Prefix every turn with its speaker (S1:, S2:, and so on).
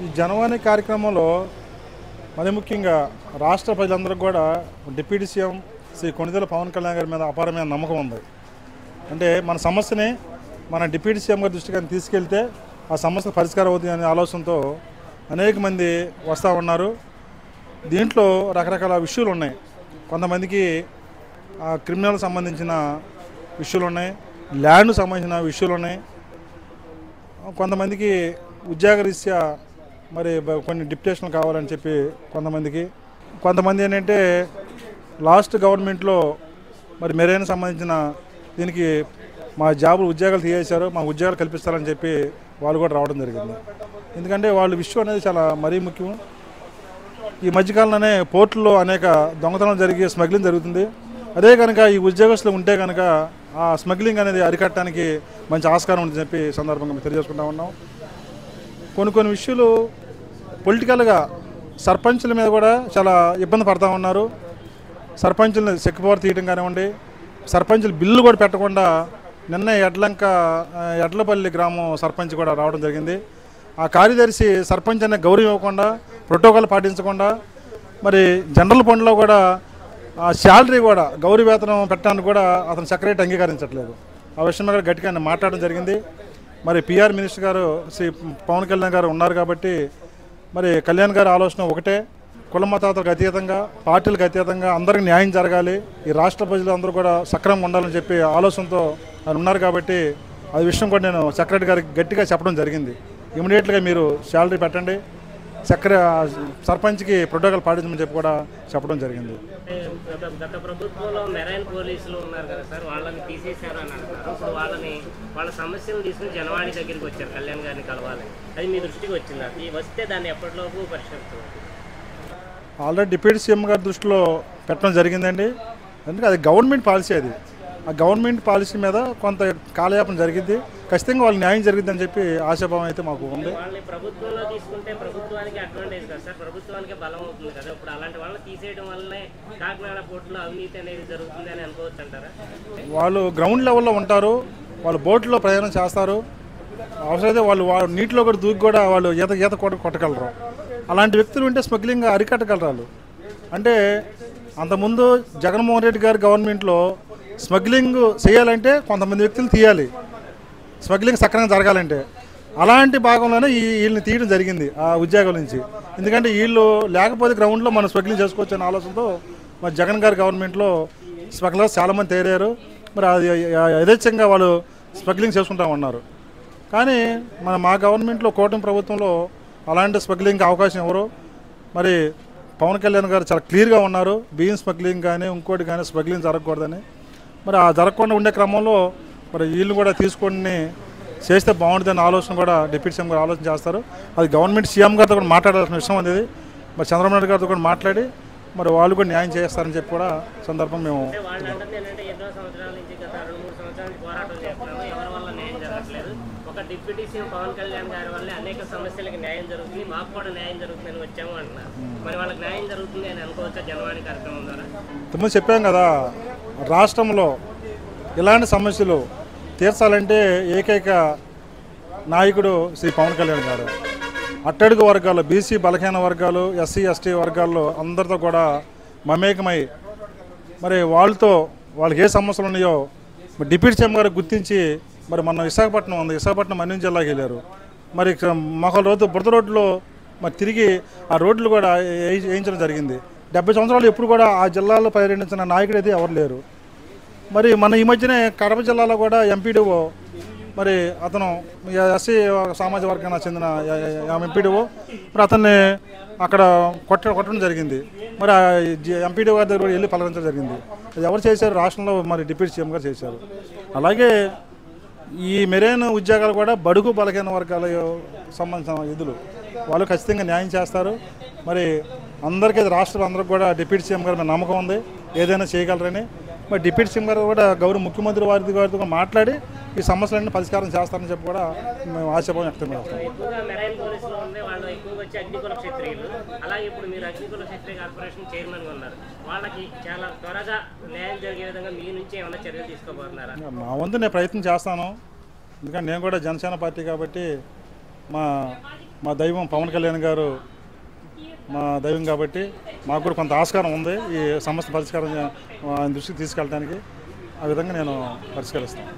S1: ఈ జనవాణి కార్యక్రమంలో మరి ముఖ్యంగా రాష్ట్ర ప్రజలందరికీ కూడా డిప్యూటీ సీఎం శ్రీ కొణిదెల పవన్ కళ్యాణ్ గారి మీద అపారమైన నమ్మకం ఉంది. అంటే మన సమస్యని మన డిప్యూటీ సీఎం గారి దృష్టికి తీసుకెళ్తే ఆ సమస్య పరిష్కారం అవుతుంది అనే ఆలోచనతో అనేక మంది వస్తూ ఉన్నారు. దీంట్లో రకరకాల విషయాలు ఉన్నాయి. కొంతమందికి క్రిమినల్ సంబంధించిన విషయాలు ఉన్నాయి, ల్యాండ్ సంబంధించిన విషయాలు ఉన్నాయి, కొంతమందికి ఉద్యోగరీత్యా మరి కొన్ని డిప్యుటేషన్లు కావాలని చెప్పి కొంతమంది ఏంటంటే లాస్ట్ గవర్నమెంట్లో మరి మెరైన్ సంబంధించిన దీనికి మా ఉద్యోగాలు తీసేశారు, మా ఉద్యోగాలు కల్పిస్తారని చెప్పి వాళ్ళు కూడా రావడం జరిగింది. ఎందుకంటే వాళ్ళ విషయం అనేది చాలా మరీ ముఖ్యం. ఈ మధ్యకాలంలోనే పోర్టుల్లో అనేక దొంగతనం జరిగి స్మగ్లింగ్ జరుగుతుంది. అదే కనుక ఈ ఉద్యోగస్తులు ఉంటే కనుక ఆ స్మగ్లింగ్ అనేది అరికట్టడానికి మంచి ఆస్కారం ఉందని చెప్పి సందర్భంగా మేము తెలియజేసుకుంటా ఉన్నాం. కొన్ని విషయాలు పొలిటికల్గా సర్పంచుల మీద కూడా చాలా ఇబ్బంది పడుతూ ఉన్నారు. సర్పంచులను చెక్కుపవర్ తీయడం కానివ్వండి, సర్పంచులు బిల్లు కూడా పెట్టకుండా నిన్న ఎడ్లపల్లి గ్రామం సర్పంచ్ కూడా రావడం జరిగింది. ఆ కార్యదర్శి సర్పంచ్ అనే గౌరవం ఇవ్వకుండా, ప్రోటోకాల్ పాటించకుండా, మరి జనరల్ ఫండ్లో కూడా శాలరీ కూడా గౌరవ వేతనం పెట్టడానికి కూడా అతను సెక్రటరీ అంగీకరించట్లేదు. ఆ విషయం కూడా గట్టిగా మాట్లాడడం జరిగింది. మరి పిఆర్ మినిస్టర్ గారు శ్రీ పవన్ కళ్యాణ్ గారు ఉన్నారు కాబట్టి మరి కళ్యాణ్ గారి ఆలోచన ఒకటే, కుల మతాలకు అతీతంగా, పార్టీలకు అతీతంగా అందరికీ న్యాయం జరగాలి, ఈ రాష్ట్ర ప్రజలందరూ కూడా సక్రమంగా ఉండాలని చెప్పి ఆలోచనతో ఆయన ఉన్నారు కాబట్టి ఆ విషయం కూడా నేను సెక్రటరీ గారికి గట్టిగా చెప్పడం జరిగింది. ఇమీడియట్గా మీరు శాలరీ పెట్టండి, సర్పంచ్కి ప్రోటోకాల్ పాటించమని చెప్పి కూడా చెప్పడం జరిగింది.
S2: గత ప్రభుత్వంలో మెరైన్ పోలీసులు ఉన్నారు కదా సార్, వాళ్ళని తీసేశారు అని అంటున్నారు. ఇప్పుడు వాళ్ళ సమస్యలు తీసుకుని జనవాణి దగ్గరికి వచ్చారు కళ్యాణ్ గారిని కలవాలి. అది మీ దృష్టికి వచ్చిందా? వస్తే దాన్ని ఎప్పటిలోపు పరిష్కరిస్తారు?
S1: ఆల్రెడీ డిప్యూటీ సీఎం గారి దృష్టిలో పెట్టడం జరిగిందండి. ఎందుకంటే అది గవర్నమెంట్ పాలసీ. అది ఆ గవర్నమెంట్ పాలసీ మీద కొంత కాలయాపన జరిగింది. ఖచ్చితంగా వాళ్ళకి న్యాయం జరిగిందని చెప్పి ఆశాభావం అయితే మాకు ఉంది.
S2: వాళ్ళని ప్రభుత్వంలో తీసుకుంటే ప్రభుత్వానికి అడ్వాంటేజ్ కదా సార్, ప్రభుత్వానికి బలం అవుతుంది కదా. ఇప్పుడు అలాంటి వాళ్ళని తీసేయడం వల్లనే కాకినాడ పోర్టులో అవినీతి అనేది జరుగుతుంది అని అనుకోవచ్చు అంటారా?
S1: వాళ్ళు గ్రౌండ్ లెవెల్లో ఉంటారు, వాళ్ళు బోట్లో ప్రయాణం చేస్తారు. అవసరమైతే వాళ్ళు నీటిలో కూడా దూకి కూడా వాళ్ళు ఈత కొట్టగలరు. అలాంటి వ్యక్తులు ఉంటే స్మగ్లింగ్ అరికట్టగలరు. అంటే అంతకుముందు జగన్మోహన్ రెడ్డి గారి గవర్నమెంట్లో స్మగ్లింగ్ చేయాలంటే కొంతమంది వ్యక్తులు తీయాలి, స్మగ్లింగ్ సక్రమంగా జరగాలంటే. అలాంటి భాగంలోనే వీళ్ళని తీయడం జరిగింది ఆ ఉద్యోగాల నుంచి. ఎందుకంటే వీళ్ళు లేకపోతే గ్రౌండ్లో మనం స్మగ్లింగ్ చేసుకోవచ్చు అనే ఆలోచనతో మరి జగన్ గారి గవర్నమెంట్లో స్మగ్లర్స్ చాలామంది తయారయ్యారు. మరి అది యథేచ్ఛంగా వాళ్ళు స్మగ్లింగ్ చేసుకుంటా ఉన్నారు. కానీ మా గవర్నమెంట్లో కూటమి ప్రభుత్వంలో అలాంటి స్మగ్లింగ్కి అవకాశం ఎవరు? మరి పవన్ కళ్యాణ్ గారు చాలా క్లియర్గా ఉన్నారు, బియ్యం స్మగ్లింగ్ కానీ ఇంకోటి కానీ స్మగ్లింగ్ జరగకూడదని. మరి ఆ జరగకుండా ఉండే క్రమంలో మరి వీళ్ళు కూడా తీసుకొని చేస్తే బాగుంటుందనే ఆలోచన కూడా డిప్యూటీ సీఎం గారు ఆలోచన చేస్తారు. అది గవర్నమెంట్ సీఎం గారితో కూడా మాట్లాడాల్సిన విషయం అనేది. మరి చంద్రబాబు నాయుడు గారితో కూడా మాట్లాడి మరి వాళ్ళు కూడా న్యాయం చేస్తారని చెప్పి కూడా సందర్భం మేము
S2: ఒక డిప్యూటీ సీఎం పవన్ కళ్యాణ్ గారి వల్ల అనేక సమస్యలకు న్యాయం జరుగుతుంది, మాకు కూడా న్యాయం జరుగుతుందని వచ్చాము అంటున్నారు. మరి వాళ్ళకి న్యాయం జరుగుతుంది అని అనుకోవచ్చా జనవాణి కార్యక్రమం ద్వారా?
S1: తొమ్మిది చెప్పాం కదా, రాష్ట్రంలో ఇలాంటి సమస్యలు తీర్చాలంటే ఏకైక నాయకుడు శ్రీ పవన్ కళ్యాణ్ గారు. అట్టడుగు వర్గాలు, బీసీ బలహీన వర్గాలు, ఎస్సీ ఎస్టీ వర్గాల్లో అందరితో కూడా మమేకమై మరి వాళ్ళకి ఏ సమస్యలు ఉన్నాయో మరి డిప్యూటీ సీఎం గారు గుర్తించి మరి మన విశాఖపట్నం ఉంది, విశాఖపట్నం మన్యం జిల్లాకి వెళ్ళారు. మరి మొక్కల బురద రోడ్లో మరి తిరిగి ఆ రోడ్లు కూడా వేయించడం జరిగింది. 70 సంవత్సరాలు ఎప్పుడు కూడా ఆ జిల్లాలో పర్యటించిన నాయకుడు అయితే ఎవరు లేరు. మరి మన ఈ మధ్యనే కడప జిల్లాలో కూడా ఎంపీడీఓ మరి అతను ఎస్సీ సామాజిక వర్గానికి చెందిన ఎంపీడీఓ మరి అతన్ని అక్కడ కొట్టడం జరిగింది. మరి ఎంపీడీఓ గారి దగ్గర వెళ్ళి పలకరించడం జరిగింది. అది ఎవరు చేశారు? రాష్ట్రంలో మరి డిప్యూటీ సీఎం గారు చేశారు. అలాగే ఈ మెరైన్ ఉద్యోగాలు కూడా బడుగు బలహీన వర్గాల సంబంధించిన విధులు వాళ్ళు ఖచ్చితంగా న్యాయం చేస్తారు. మరి అందరికీ రాష్ట్రంలో అందరికి కూడా డిప్యూటీ సీఎం గారి మీద నమ్మకం ఉంది, ఏదైనా చేయగలరని. మరి డిప్యూటీ సీఎం గారు కూడా గౌరవ ముఖ్యమంత్రి వారితో మాట్లాడి ఈ సమస్యలన్నీ పరిష్కారం చేస్తారని చెప్పి కూడా మేము ఆశాభావం వ్యక్తం చేస్తాం. మా వంతు నేను ప్రయత్నం చేస్తాను. ఎందుకంటే నేను కూడా జనసేన పార్టీ కాబట్టి మా మా దైవం పవన్ కళ్యాణ్ గారు మా దైవం కాబట్టి మాకు కూడా కొంత ఆస్కారం ఉంది ఈ సమస్య పరిష్కారం ఆయన దృష్టికి తీసుకెళ్ళడానికి. ఆ విధంగా నేను పరిష్కరిస్తాను.